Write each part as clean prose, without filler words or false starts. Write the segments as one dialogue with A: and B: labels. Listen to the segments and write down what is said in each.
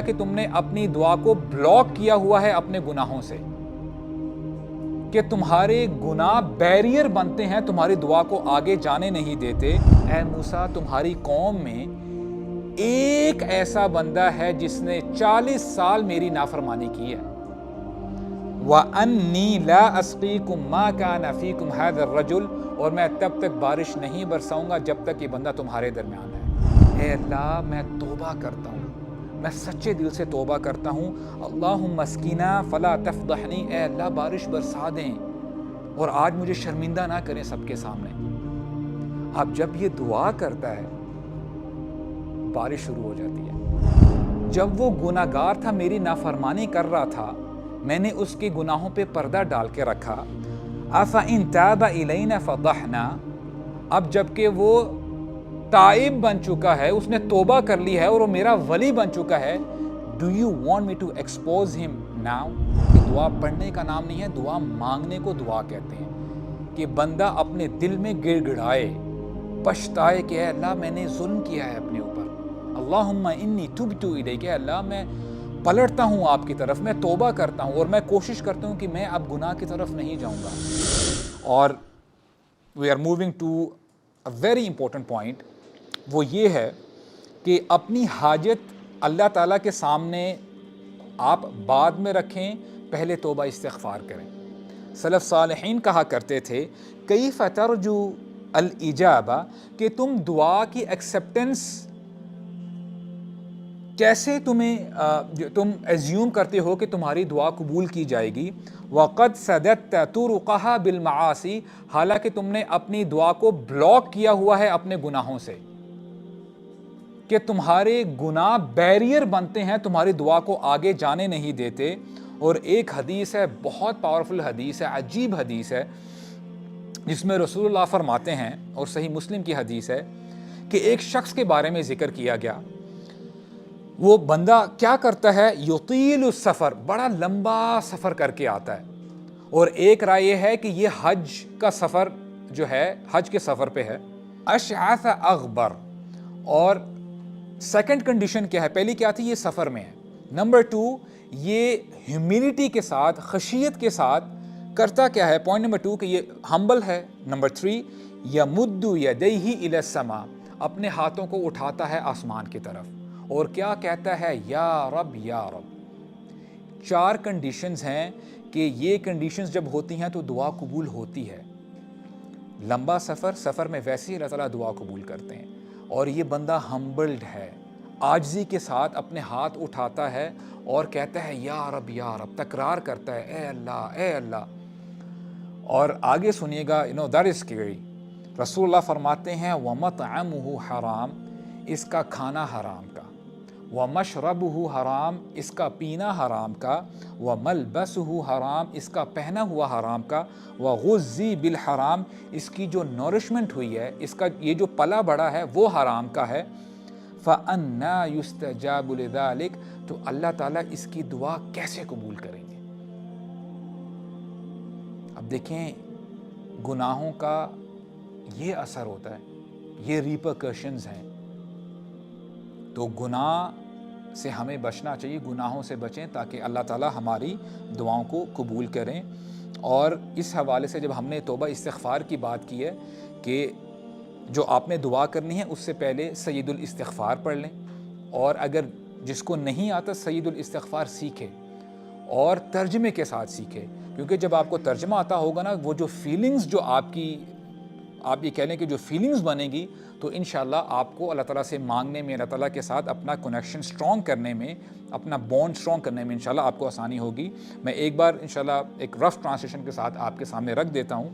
A: حالانکہ تم نے اپنی دعا کو بلاک کیا ہوا ہے اپنے گناہوں سے، کہ تمہارے گناہ بیریئر بنتے ہیں، تمہاری دعا کو آگے جانے نہیں دیتے۔ اے موسیٰ، تمہاری قوم میں ایک ایسا بندہ ہے جس نے 40 سال میری نافرمانی کی ہے۔ وَأَنِّي لَا أَسْقِيكُمْ مَا كَانَ فِيكُمْ هَذَا الرَّجُلُ، اور میں تب تک بارش نہیں برساؤں گا جب تک یہ بندہ تمہارے درمیان ہے۔ اے اللہ، میں توبہ کرتا ہوں، میں سچے دل سے توبہ کرتا ہوں۔ اللہم اسقنا فلا تفضحنی، اے اللہ بارش برسا دیں اور آج مجھے شرمندہ نہ کریں سب کے سامنے۔ اب جب یہ دعا کرتا ہے بارش شروع ہو جاتی ہے۔ جب وہ گناہ گار تھا، میری نافرمانی کر رہا تھا، میں نے اس کے گناہوں پہ پردہ ڈال کے رکھا۔ أَفَإِن تَابَ إِلَيْنَا فَضَحْنَا، اب جب کہ وہ تائب بن چکا ہے، اس نے توبہ کر لی ہے اور وہ میرا ولی بن چکا ہے، Do you want me to expose him now؟ کہ دعا پڑھنے کا نام نہیں ہے، دعا مانگنے کو دعا کہتے ہیں، کہ بندہ اپنے دل میں گڑ گڑائے، پچھتائے کہ اے اللہ میں نے ظلم کیا ہے اپنے اوپر۔ اللہم انی تبت الیک، کہ اللہ میں پلٹتا ہوں آپ کی طرف، میں توبہ کرتا ہوں اور میں کوشش کرتا ہوں کہ میں اب گناہ کی طرف نہیں جاؤں گا۔ اور we are moving to a very important point، وہ یہ ہے کہ اپنی حاجت اللہ تعالیٰ کے سامنے آپ بعد میں رکھیں، پہلے توبہ استغفار کریں۔ سلف صالحین کہا کرتے تھے کیف ترجو الاجابہ، کہ تم دعا کی ایکسیپٹنس کیسے تم ایزیوم کرتے ہو کہ تمہاری دعا قبول کی جائے گی۔ وقد سددت طرقها بالمعاصی، حالانکہ تم نے اپنی دعا کو بلاک کیا ہوا ہے اپنے گناہوں سے، کہ تمہارے گناہ بیریئر بنتے ہیں، تمہاری دعا کو آگے جانے نہیں دیتے۔ اور ایک حدیث ہے، بہت پاورفل حدیث ہے، عجیب حدیث ہے، جس میں رسول اللہ فرماتے ہیں، اور صحیح مسلم کی حدیث ہے، کہ ایک شخص کے بارے میں ذکر کیا گیا۔ وہ بندہ کیا کرتا ہے؟ یطیل السفر، بڑا لمبا سفر کر کے آتا ہے، اور ایک رائے یہ ہے کہ یہ حج کا سفر جو ہے، حج کے سفر پہ ہے۔ اشعث اغبر، اور سیکنڈ کنڈیشن کیا ہے؟ پہلی کیا تھی؟ یہ سفر میں ہے۔ نمبر 2، یہ ہیومینٹی کے ساتھ، خشیت کے ساتھ کرتا کیا ہے؟ پوائنٹ نمبر 2 کہ یہ ہمبل ہے۔ نمبر 3، یمد یدیہ الی السماء، اپنے ہاتھوں کو اٹھاتا ہے آسمان کی طرف، اور کیا کہتا ہے؟ یا رب یا رب۔ 4 کنڈیشنز ہیں کہ یہ کنڈیشنز جب ہوتی ہیں تو دعا قبول ہوتی ہے۔ لمبا سفر میں ویسے ہی اللہ تعالیٰ دعا قبول کرتے ہیں، اور یہ بندہ ہمبلڈ ہے، عاجزی کے ساتھ اپنے ہاتھ اٹھاتا ہے اور کہتا ہے یا رب، تکرار کرتا ہے اے اللہ اے اللہ۔ اور آگے سنیے گا، that is scary۔ رسول اللہ فرماتے ہیں وَمَطْعَمُهُ حرام، اس کا کھانا حرام کا، وَمَشْرَبُهُ حرام، اس کا پینا حرام کا، وَمَلْبَسُهُ حرام، اس کا پہنا ہوا حرام کا، وَغُذِّي بِالْحَرام، اس کی جو نورشمنٹ ہوئی ہے، اس کا یہ جو پلا بڑا ہے وہ حرام کا ہے۔ فَأَنَّا يُسْتَجَابُ لِذَلِكَ، تو اللہ تعالیٰ اس کی دعا کیسے قبول کریں گے؟ اب دیکھیں گناہوں کا یہ اثر ہوتا ہے، یہ ریپرکشنز ہیں، تو گناہ سے ہمیں بچنا چاہیے، گناہوں سے بچیں تاکہ اللہ تعالیٰ ہماری دعاؤں کو قبول کریں۔ اور اس حوالے سے جب ہم نے توبہ استغفار کی بات کی ہے کہ جو آپ نے دعا کرنی ہے اس سے پہلے سید الاستغفار پڑھ لیں، اور اگر جس کو نہیں آتا سید الاستغفار سیکھے اور ترجمے کے ساتھ سیکھے، کیونکہ جب آپ کو ترجمہ آتا ہوگا نا، وہ جو فیلنگز جو آپ یہ کہہ لیں کہ جو فیلنگز بنے گی، تو انشاءاللہ آپ کو اللہ تعالیٰ سے مانگنے میں، اللہ تعالیٰ کے ساتھ اپنا کنیکشن سٹرونگ کرنے میں، اپنا بانڈ سٹرونگ کرنے میں انشاءاللہ آپ کو آسانی ہوگی۔ میں ایک بار انشاءاللہ ایک رف ٹرانسلیشن کے ساتھ آپ کے سامنے رکھ دیتا ہوں۔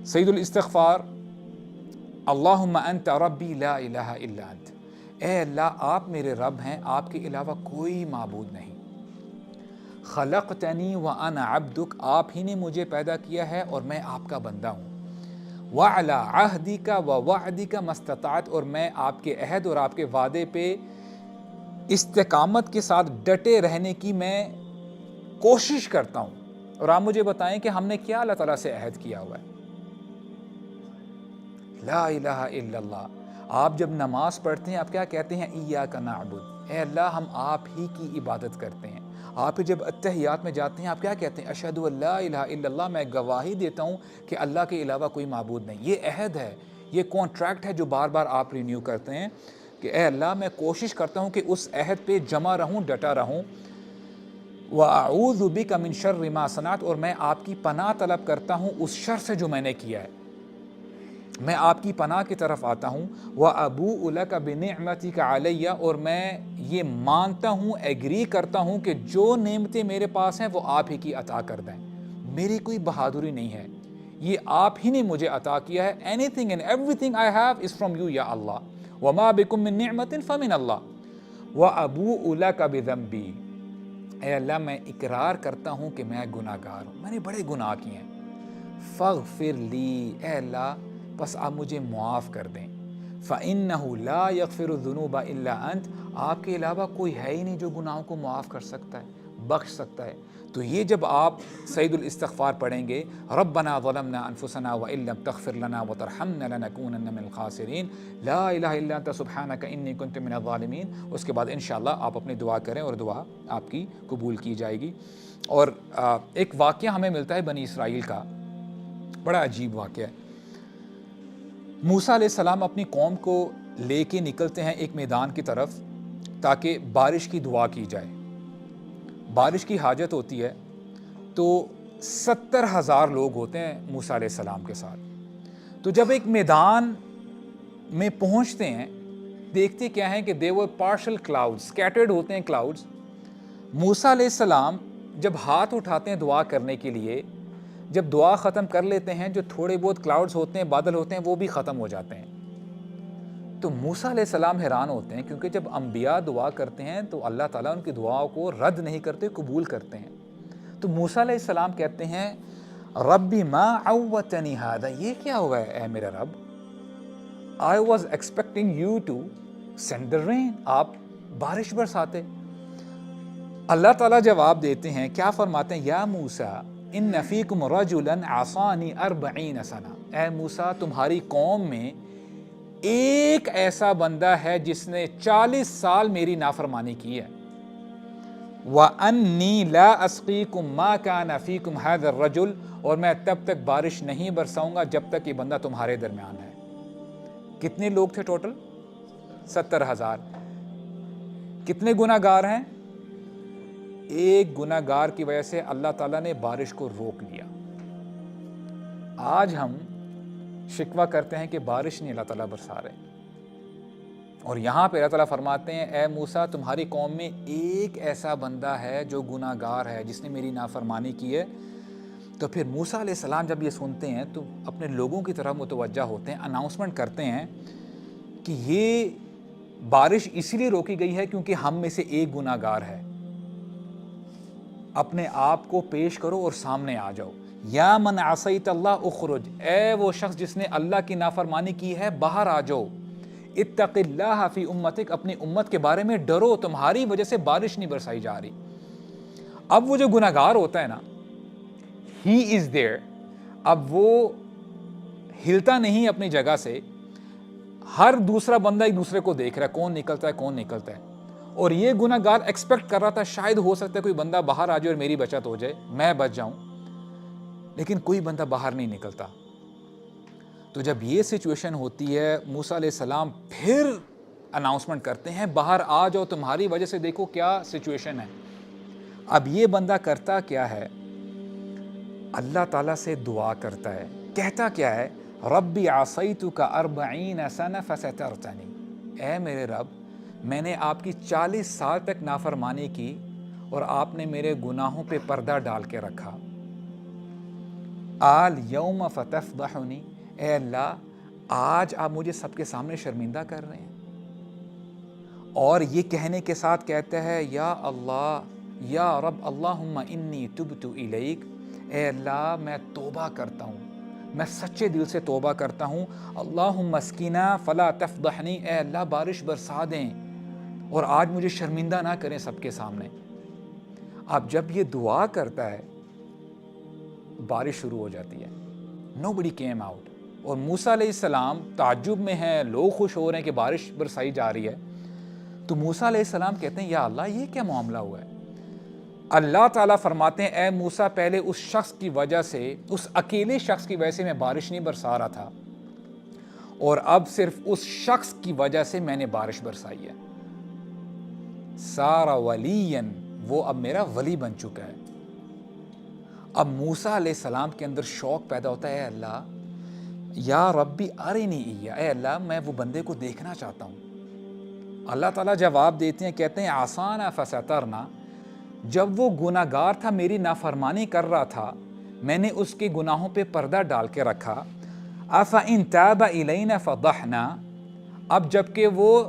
A: سید الاستغفار، اللہم انت ربی لا الہ الا انت، اے اللہ آپ میرے رب ہیں، آپ کے علاوہ کوئی معبود نہیں۔ خلقتنی وانا عبدک، آپ ہی نے مجھے پیدا کیا ہے اور میں آپ کا بندہ ہوں۔ وعلی عہدک ووعدک ما استطعت، اور میں آپ کے عہد اور آپ کے وعدے پہ استقامت کے ساتھ ڈٹے رہنے کی میں کوشش کرتا ہوں۔ اور آپ مجھے بتائیں کہ ہم نے کیا اللہ تعالیٰ سے عہد کیا ہوا ہے؟ لا الہ الا اللہ۔ آپ جب نماز پڑھتے ہیں آپ کیا کہتے ہیں؟ ایاک نعبد، اے اللہ ہم آپ ہی کی عبادت کرتے ہیں. آپ جب اتحیات میں جاتے ہیں آپ کیا کہتے ہیں؟ اشہد ان لا الہ الا اللہ، میں گواہی دیتا ہوں کہ اللہ کے علاوہ کوئی معبود نہیں. یہ عہد ہے، یہ کانٹریکٹ ہے جو بار بار آپ رینیو کرتے ہیں کہ اے اللہ میں کوشش کرتا ہوں کہ اس عہد پہ جمع رہوں، ڈٹا رہوں. وَأَعُوذُ بِكَ مِن شَرِّ مَا صَنَعْتُ، اور میں آپ کی پناہ طلب کرتا ہوں اس شر سے جو میں نے کیا ہے. میں آپ کی پناہ کی طرف آتا ہوں. وَأَبُوءُ لَكَ بِنِعْمَتِكَ عَلَيَّ، اور میں یہ مانتا ہوں، ایگری کرتا ہوں کہ جو نعمتیں میرے پاس ہیں وہ آپ ہی کی عطا کر دیں. میری کوئی بہادری نہیں ہے، یہ آپ ہی نے مجھے عطا کیا ہے. anything and everything I have is from you یا اللہ. وَمَا بِكُم مِّن نِعْمَةٍ فَمِنَ اللَّهِ وَأَبُوءُ لَكَ بِذَنبِي، اے اللہ میں اقرار کرتا ہوں کہ میں گناہ گار ہوں، میں نے بڑے گناہ کیے ہیں. فاغفر لی، اے اللہ بس آپ مجھے معاف کر دیں. فَإِنَّهُ لَا يَغْفِرُ الذُّنُوبَ إِلَّا أَنْتَ، آپ کے علاوہ کوئی ہے ہی نہیں جو گناہوں کو معاف کر سکتا ہے، بخش سکتا ہے. تو یہ جب آپ سعید الاستغفار پڑھیں گے، ربنا ظلمنا انفسنا وان لم تغفر لنا وترحمنا لنکونن من الخاسرین، لا الہ الا انت سبحانک انی کنت من الظالمین، اس کے بعد انشاءاللہ آپ اپنی دعا کریں اور دعا آپ کی قبول کی جائے گی. اور ایک واقعہ ہمیں ملتا ہے بنی اسرائیل کا، بڑا عجیب واقعہ ہے. موسیٰ علیہ السلام اپنی قوم کو لے کے نکلتے ہیں ایک میدان کی طرف تاکہ بارش کی دعا کی جائے. بارش کی حاجت ہوتی ہے تو 70,000 لوگ ہوتے ہیں موسیٰ علیہ السلام کے ساتھ. تو جب ایک میدان میں پہنچتے ہیں دیکھتے کیا ہیں کہ they were partial clouds، scattered ہوتے ہیں clouds. موسیٰ علیہ السلام جب ہاتھ اٹھاتے ہیں دعا کرنے کے لیے، جب دعا ختم کر لیتے ہیں جو تھوڑے بہت کلاؤڈز ہوتے ہیں، بادل ہوتے ہیں، وہ بھی ختم ہو جاتے ہیں. تو موسیٰ علیہ السلام حیران ہوتے ہیں کیونکہ جب انبیاء دعا کرتے ہیں تو اللہ تعالیٰ ان کی دعاؤں کو رد نہیں کرتے، قبول کرتے ہیں. تو موسیٰ علیہ السلام کہتے ہیں ربی ما عوتنی ھذا، یہ کیا ہوا ہے اے میرا رب؟ I was expecting you to send the rain، آپ بارش برساتے. اللہ تعالیٰ جواب دیتے ہیں، کیا فرماتے ہیں؟ یا موسیٰ ان فیکم رجلا عصانی 40 سنہ، اے موسیٰ تمہاری قوم میں ایک ایسا بندہ ہے جس نے 40 سال میری نافرمانی کی ہے. وَأَنِّي لَا أَسْقِيكُمْ مَا كَانَ فِيكُمْ هَذَا الرَّجُلُ، اور میں تب تک بارش نہیں برساؤں گا جب تک یہ بندہ تمہارے درمیان ہے. کتنے لوگ تھے ٹوٹل؟ 70,000. کتنے گناہ گار ہیں؟ ایک گناہ گار کی وجہ سے اللہ تعالیٰ نے بارش کو روک لیا. آج ہم شکوہ کرتے ہیں کہ بارش نہیں اللہ تعالیٰ برسا رہے، اور یہاں پہ اللہ تعالیٰ فرماتے ہیں اے موسیٰ تمہاری قوم میں ایک ایسا بندہ ہے جو گناہ گار ہے، جس نے میری نافرمانی کی ہے. تو پھر موسیٰ علیہ السلام جب یہ سنتے ہیں تو اپنے لوگوں کی طرف متوجہ ہوتے ہیں، اناؤنسمنٹ کرتے ہیں کہ یہ بارش اسی لیے روکی گئی ہے کیونکہ ہم میں سے ایک گناہ گار ہے. اپنے آپ کو پیش کرو اور سامنے آ جاؤ. یا من عصیت اللہ اخرج، اے وہ شخص جس نے اللہ کی نافرمانی کی ہے باہر آ جاؤ. اتق اللہ فی امتک، اپنی امت کے بارے میں ڈرو، تمہاری وجہ سے بارش نہیں برسائی جا رہی. اب وہ جو گناہ گار ہوتا ہے نا، ہی از دیئر، اب وہ ہلتا نہیں اپنی جگہ سے. ہر دوسرا بندہ ایک دوسرے کو دیکھ رہا ہے کون نکلتا ہے کون نکلتا ہے. اور یہ گناہ گار ایکسپیکٹ کر رہا تھا شاید ہو سکتا ہے کوئی بندہ باہر آ جائے اور میری بچت ہو جائے، میں بچ جاؤں، لیکن کوئی بندہ باہر نہیں نکلتا. تو جب یہ سچویشن ہوتی ہے موسیٰ علیہ السلام پھر اناؤنسمنٹ کرتے ہیں باہر آ جاؤ، تمہاری وجہ سے دیکھو کیا سچویشن ہے. اب یہ بندہ کرتا کیا ہے؟ اللہ تعالیٰ سے دعا کرتا ہے، کہتا کیا ہے؟ ربی عصیتک 40 سنہ فسترتنی، اے میرے رب میں نے آپ کی 40 سال تک نافرمانی کی اور آپ نے میرے گناہوں پہ پردہ ڈال کے رکھا. آل یوم فتفضحنی، اے اللہ آج آپ مجھے سب کے سامنے شرمندہ کر رہے ہیں. اور یہ کہنے کے ساتھ کہتا ہے یا اللہ یا رب اللہم انی تبت الیک، اے اللہ میں توبہ کرتا ہوں، میں سچے دل سے توبہ کرتا ہوں. اللہم اسقنا فلا تفضحنی، اے اللہ بارش برسا دیں اور آج مجھے شرمندہ نہ کریں سب کے سامنے. اب جب یہ دعا کرتا ہے بارش شروع ہو جاتی ہے. Nobody came out. اور موسیٰ علیہ السلام تعجب میں ہیں، لوگ خوش ہو رہے ہیں کہ بارش برسائی جا رہی ہے. تو موسیٰ علیہ السلام کہتے ہیں یا اللہ یہ کیا معاملہ ہوا ہے؟ اللہ تعالیٰ فرماتے ہیں اے موسیٰ پہلے اس شخص کی وجہ سے، اس اکیلے شخص کی وجہ سے میں بارش نہیں برسا رہا تھا، اور اب صرف اس شخص کی وجہ سے میں نے بارش برسائی ہے۔ سارا ولین، وہ اب میرا ولی بن چکا ہے۔ اب موسیٰ علیہ السلام کے اندر شوق پیدا ہوتا ہے، اے اللہ یا ربی ارنی ایہ، اے اللہ میں وہ بندے کو دیکھنا چاہتا ہوں۔ اللہ تعالیٰ جواب دیتے ہیں، کہتے ہیں آسانا فسترنا، جب وہ گناہ گار تھا، میری نافرمانی کر رہا تھا، میں نے اس کے گناہوں پہ پردہ ڈال کے رکھا۔ افإن تاب الینا فضحنا، اب جب کہ وہ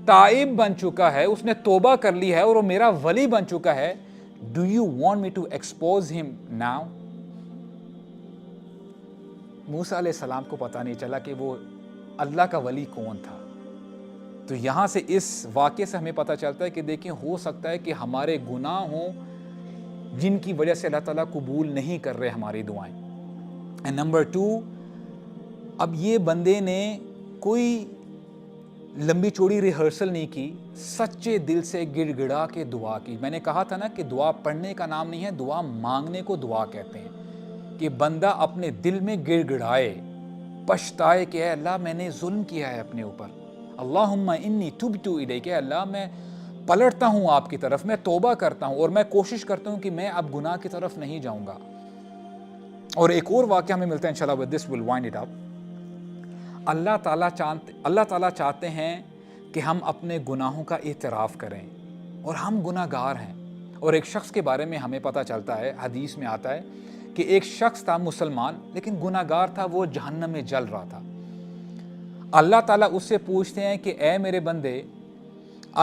A: تائب بن چکا ہے، اس نے توبہ کر لی ہے اور وہ میرا ولی بن چکا ہے، do you want me to expose him now؟ موسیٰ علیہ السلام کو پتہ نہیں چلا کہ وہ اللہ کا ولی کون تھا۔ تو یہاں سے اس واقعے سے ہمیں پتہ چلتا ہے کہ دیکھیں ہو سکتا ہے کہ ہمارے گناہ ہوں جن کی وجہ سے اللہ تعالیٰ قبول نہیں کر رہے ہماری دعائیں۔ اینڈ نمبر 2، اب یہ بندے نے کوئی لمبی چوڑی ریہرسل نہیں کی، سچے دل سے گڑ گڑا کے دعا کی۔ میں نے کہا تھا نا کہ دعا پڑھنے کا نام نہیں ہے، دعا مانگنے کو دعا کہتے ہیں، کہ بندہ اپنے دل میں گڑ گڑائے، پچھتائے کہ اے اللہ میں نے ظلم کیا ہے اپنے اوپر، اللہم انی تبت الیک، اے اللہ میں پلٹتا ہوں آپ کی طرف، میں توبہ کرتا ہوں اور میں کوشش کرتا ہوں کہ میں اب گناہ کی طرف نہیں جاؤں گا۔ اور ایک اور واقعہ ہمیں ملتا ہے انشاءاللہ، with this we'll wind it up۔ اللہ تعالیٰ چاہتے ہیں کہ ہم اپنے گناہوں کا اعتراف کریں، اور ہم گناہ گار ہیں۔ اور ایک شخص کے بارے میں ہمیں پتہ چلتا ہے، حدیث میں آتا ہے کہ ایک شخص تھا مسلمان لیکن گناہ گار تھا، وہ جہنم میں جل رہا تھا۔ اللہ تعالیٰ اس سے پوچھتے ہیں کہ اے میرے بندے،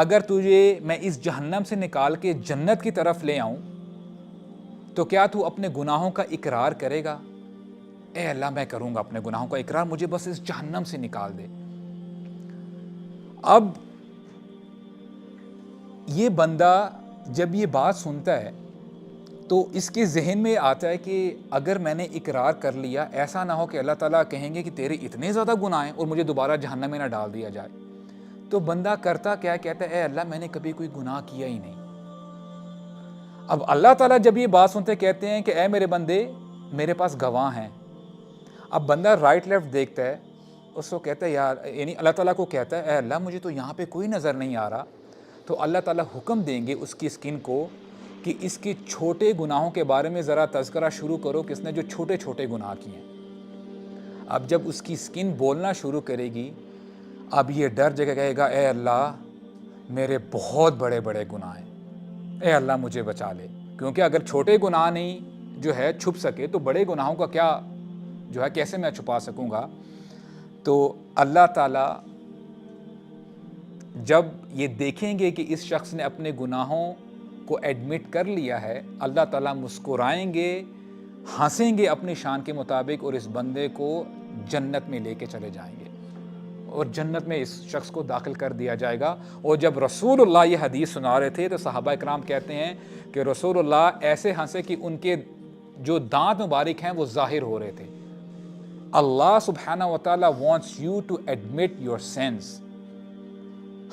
A: اگر تجھے میں اس جہنم سے نکال کے جنت کی طرف لے آؤں تو کیا تو اپنے گناہوں کا اقرار کرے گا؟ اے اللہ میں کروں گا اپنے گناہوں کا اقرار، مجھے بس اس جہنم سے نکال دے۔ اب یہ بندہ جب یہ بات سنتا ہے تو اس کے ذہن میں آتا ہے کہ اگر میں نے اقرار کر لیا، ایسا نہ ہو کہ اللہ تعالیٰ کہیں گے کہ تیرے اتنے زیادہ گناہ ہیں اور مجھے دوبارہ جہنم میں نہ ڈال دیا جائے۔ تو بندہ کرتا کیا، کہتا ہے اے اللہ میں نے کبھی کوئی گناہ کیا ہی نہیں۔ اب اللہ تعالیٰ جب یہ بات سنتے کہتے ہیں کہ اے میرے بندے میرے پاس گواہ ہیں۔ اب بندہ رائٹ لیفٹ دیکھتا ہے، اس کو کہتا ہے یار، یعنی اللہ تعالیٰ کو کہتا ہے اے اللہ مجھے تو یہاں پہ کوئی نظر نہیں آ رہا۔ تو اللہ تعالیٰ حکم دیں گے اس کی سکن کو کہ اس کی چھوٹے گناہوں کے بارے میں ذرا تذکرہ شروع کرو کہ اس نے جو چھوٹے چھوٹے گناہ کیے ہیں۔ اب جب اس کی سکن بولنا شروع کرے گی، اب یہ ڈر جگہ کہے گا اے اللہ میرے بہت بڑے بڑے گناہ ہیں، اے اللہ مجھے بچا لے، کیونکہ اگر چھوٹے گناہ نہیں جو ہے چھپ سکے تو بڑے گناہوں کا کیا جو ہے کیسے میں چھپا سکوں گا۔ تو اللہ تعالیٰ جب یہ دیکھیں گے کہ اس شخص نے اپنے گناہوں کو ایڈمٹ کر لیا ہے، اللہ تعالیٰ مسکرائیں گے، ہنسیں گے اپنی شان کے مطابق، اور اس بندے کو جنت میں لے کے چلے جائیں گے، اور جنت میں اس شخص کو داخل کر دیا جائے گا۔ اور جب رسول اللہ یہ حدیث سنا رہے تھے تو صحابہ اکرام کہتے ہیں کہ رسول اللہ ایسے ہنسے کہ ان کے جو دانت مبارک ہیں وہ ظاہر ہو رہے تھے۔ اللہ سبحانہ وتعالی wants you to admit your sins.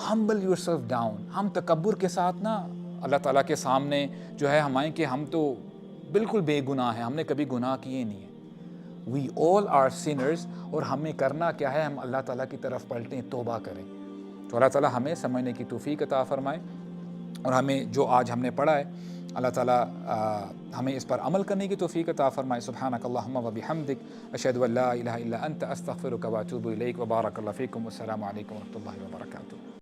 A: Humble yourself down. ہم تکبر کے ساتھ نا اللہ تعالیٰ کے سامنے جو ہے ہمائیں کہ ہم تو بالکل بے گناہ ہیں، ہم نے کبھی گناہ کیے نہیں ہیں۔ We all are sinners، اور ہمیں کرنا کیا ہے، ہم اللہ تعالیٰ کی طرف پلٹیں، توبہ کریں۔ تو اللہ تعالیٰ ہمیں سمجھنے کی توفیق عطا فرمائے، اور ہمیں جو آج ہم نے پڑھا ہے اللہ تعالیٰ ہمیں اس پر عمل کرنے کی توفیق عطا فرمائے۔ سبحانک اللہم و بحمدک، اشہد ان لا الہ الا انت، استغفرک و اتوب الیک، وبارک اللہ فیکم، والسلام علیکم و رحمۃ اللہ وبرکاتہ۔